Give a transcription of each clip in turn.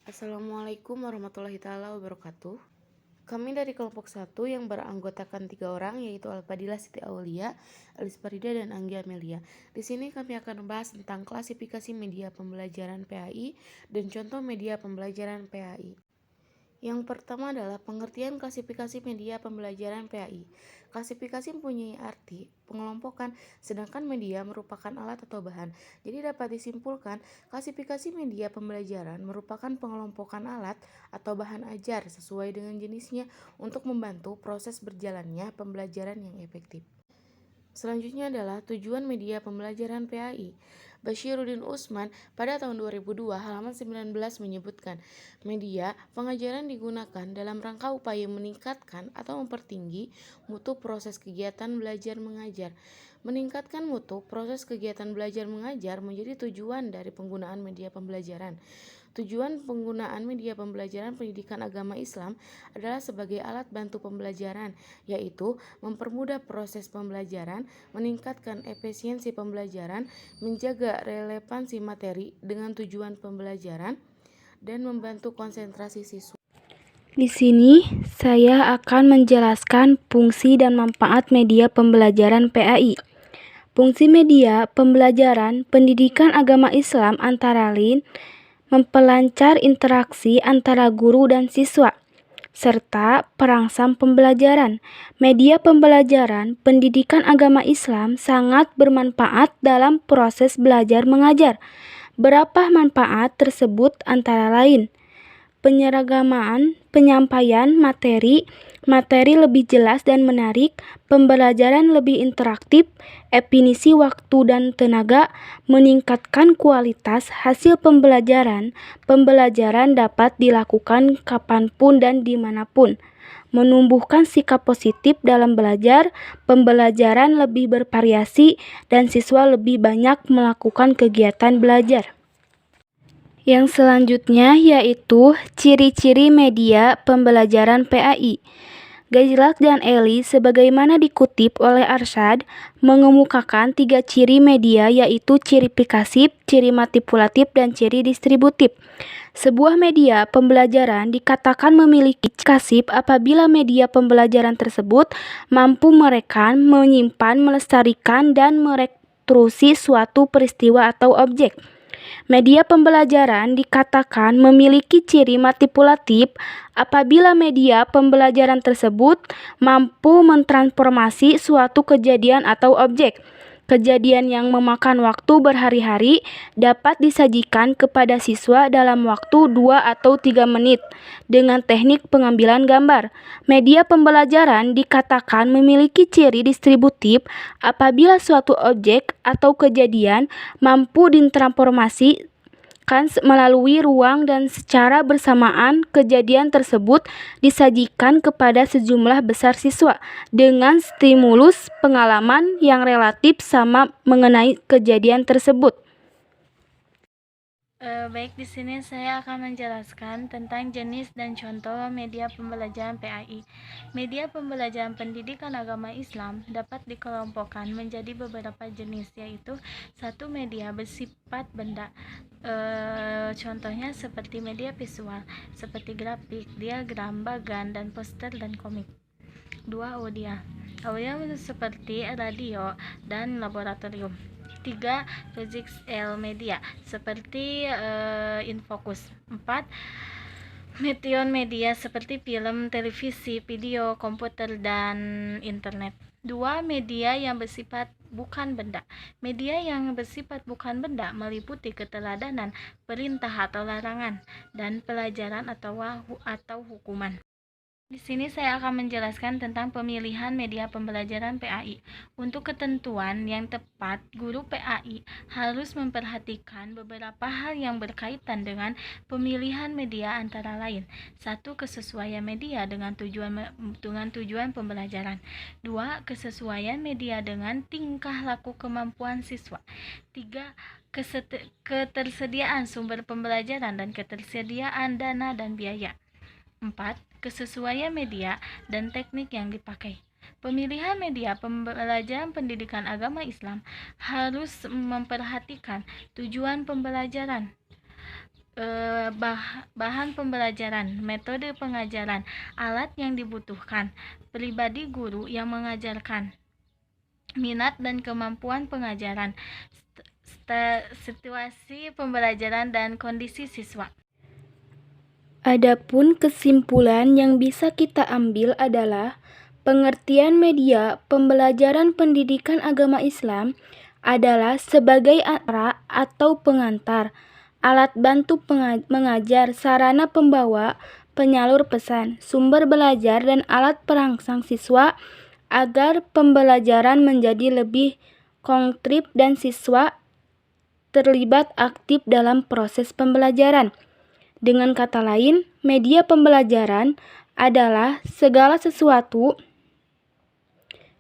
Assalamualaikum warahmatullahi taala wabarakatuh. Kami dari kelompok 1 yang beranggotakan 3 orang, yaitu Al-Fadilah Siti Aulia, Alis Farida, dan Anggi Amelia. Di sini kami akan membahas tentang klasifikasi media pembelajaran PAI dan contoh media pembelajaran PAI. Yang pertama adalah pengertian klasifikasi media pembelajaran PAI. Klasifikasi mempunyai arti pengelompokan, sedangkan media merupakan alat atau bahan. Jadi dapat disimpulkan, klasifikasi media pembelajaran merupakan pengelompokan alat atau bahan ajar sesuai dengan jenisnya untuk membantu proses berjalannya pembelajaran yang efektif. Selanjutnya adalah tujuan media pembelajaran PAI. Bashiruddin Usman pada tahun 2002 halaman 19 menyebutkan, media pengajaran digunakan dalam rangka upaya meningkatkan atau mempertinggi mutu proses kegiatan belajar mengajar. Meningkatkan mutu proses kegiatan belajar mengajar menjadi tujuan dari penggunaan media pembelajaran. Tujuan penggunaan media pembelajaran pendidikan agama Islam adalah sebagai alat bantu pembelajaran, yaitu mempermudah proses pembelajaran, meningkatkan efisiensi pembelajaran, menjaga relevansi materi dengan tujuan pembelajaran, dan membantu konsentrasi siswa. Di sini saya akan menjelaskan fungsi dan manfaat media pembelajaran PAI. Fungsi media pembelajaran pendidikan agama Islam antara lain memperlancar interaksi antara guru dan siswa, serta perangsang pembelajaran. Media pembelajaran pendidikan agama Islam sangat bermanfaat dalam proses belajar mengajar. Berapa manfaat tersebut antara lain: penyeragaman penyampaian materi lebih jelas dan menarik, pembelajaran lebih interaktif, efisiensi waktu dan tenaga, meningkatkan kualitas hasil pembelajaran. Pembelajaran dapat dilakukan kapanpun dan dimanapun, menumbuhkan sikap positif dalam belajar, pembelajaran lebih bervariasi, dan siswa lebih banyak melakukan kegiatan belajar. Yang selanjutnya yaitu ciri-ciri media pembelajaran PAI. Gazilak dan Eli sebagaimana dikutip oleh Arsyad mengemukakan 3 ciri media, yaitu ciri fikasif, ciri manipulatif, dan ciri distributif. Sebuah media pembelajaran dikatakan memiliki ciri fikasif apabila media pembelajaran tersebut mampu merekam, menyimpan, melestarikan, dan merekonstruksi suatu peristiwa atau objek. Media pembelajaran dikatakan memiliki ciri manipulatif apabila media pembelajaran tersebut mampu mentransformasi suatu kejadian atau objek. Kejadian yang memakan waktu berhari-hari dapat disajikan kepada siswa dalam waktu 2 atau 3 menit dengan teknik pengambilan gambar. Media pembelajaran dikatakan memiliki ciri distributif apabila suatu objek atau kejadian mampu ditransformasi melalui ruang dan secara bersamaan kejadian tersebut disajikan kepada sejumlah besar siswa dengan stimulus pengalaman yang relatif sama mengenai kejadian tersebut. Baik, di sini saya akan menjelaskan tentang jenis dan contoh media pembelajaran PAI. Media pembelajaran pendidikan agama Islam dapat dikelompokkan menjadi beberapa jenis, yaitu 1. Media bersifat benda. Contohnya seperti media visual, seperti grafik, diagram, bagan, dan poster dan komik. 2. Audio. Audio seperti radio dan laboratorium. 3. Physical media seperti infocus. 4. Metion media seperti film, televisi, video, komputer, dan internet. 2. Media yang bersifat bukan benda. Media yang bersifat bukan benda meliputi keteladanan, perintah atau larangan, dan pelajaran atau hukuman. Di sini saya akan menjelaskan tentang pemilihan media pembelajaran PAI. Untuk ketentuan yang tepat, guru PAI harus memperhatikan beberapa hal yang berkaitan dengan pemilihan media, antara lain: 1. Kesesuaian media dengan tujuan pembelajaran. 2. Kesesuaian media dengan tingkah laku kemampuan siswa. 3. Ketersediaan sumber pembelajaran dan ketersediaan dana dan biaya. 4. Kesesuaian media dan teknik yang dipakai. Pemilihan media pembelajaran pendidikan agama Islam harus memperhatikan tujuan pembelajaran, bahan pembelajaran, metode pengajaran, alat yang dibutuhkan, pribadi guru yang mengajarkan, minat dan kemampuan pengajaran, situasi pembelajaran dan kondisi siswa. Adapun kesimpulan yang bisa kita ambil adalah pengertian media pembelajaran pendidikan agama Islam adalah sebagai alat atau pengantar, alat bantu mengajar, sarana pembawa, penyalur pesan, sumber belajar, dan alat perangsang siswa agar pembelajaran menjadi lebih konkret dan siswa terlibat aktif dalam proses pembelajaran. Dengan kata lain, media pembelajaran adalah segala sesuatu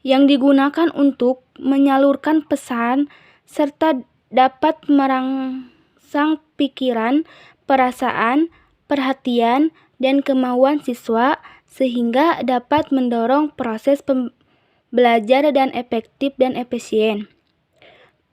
yang digunakan untuk menyalurkan pesan serta dapat merangsang pikiran, perasaan, perhatian, dan kemauan siswa sehingga dapat mendorong proses belajar dan efektif dan efisien.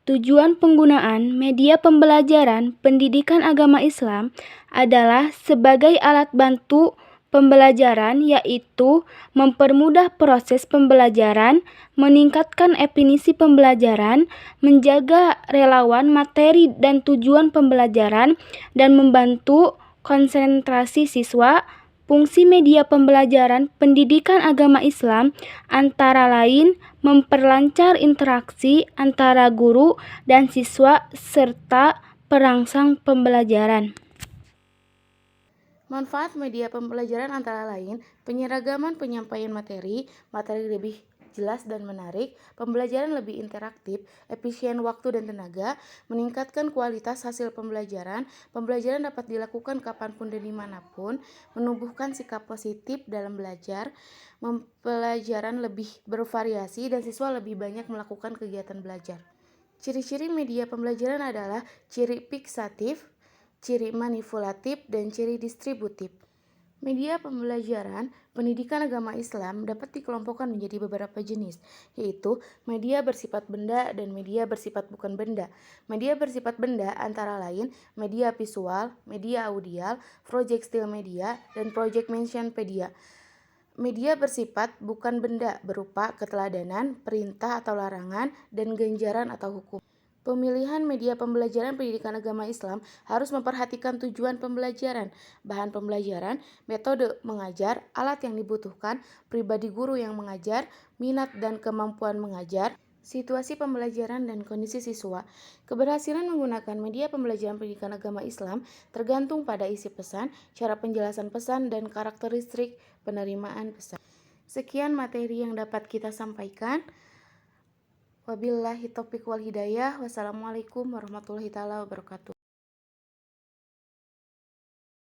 Tujuan penggunaan media pembelajaran pendidikan agama Islam adalah sebagai alat bantu pembelajaran, yaitu mempermudah proses pembelajaran, meningkatkan efisiensi pembelajaran, menjaga relawan materi dan tujuan pembelajaran, dan membantu konsentrasi siswa. Fungsi media pembelajaran pendidikan agama Islam antara lain memperlancar interaksi antara guru dan siswa serta perangsang pembelajaran. Manfaat media pembelajaran antara lain penyeragaman penyampaian materi lebih jelas dan menarik, pembelajaran lebih interaktif, efisien waktu dan tenaga, meningkatkan kualitas hasil pembelajaran dapat dilakukan kapanpun dan dimanapun, menumbuhkan sikap positif dalam belajar, pembelajaran lebih bervariasi dan siswa lebih banyak melakukan kegiatan belajar. Ciri-ciri media pembelajaran adalah ciri fiksatif, ciri manipulatif, dan ciri distributif. Media pembelajaran pendidikan agama Islam dapat dikelompokkan menjadi beberapa jenis, yaitu media bersifat benda dan media bersifat bukan benda. Media bersifat benda antara lain media visual, media audial, projectile media, dan project mention media. Media bersifat bukan benda berupa keteladanan, perintah atau larangan, dan ganjaran atau hukum. Pemilihan media pembelajaran pendidikan agama Islam harus memperhatikan tujuan pembelajaran, bahan pembelajaran, metode mengajar, alat yang dibutuhkan, pribadi guru yang mengajar, minat dan kemampuan mengajar, situasi pembelajaran dan kondisi siswa. Keberhasilan menggunakan media pembelajaran pendidikan agama Islam tergantung pada isi pesan, cara penjelasan pesan, dan karakteristik penerimaan pesan. Sekian materi yang dapat kita sampaikan. Wabillahi taufiq wal hidayah. Wassalamualaikum warahmatullahi wabarakatuh.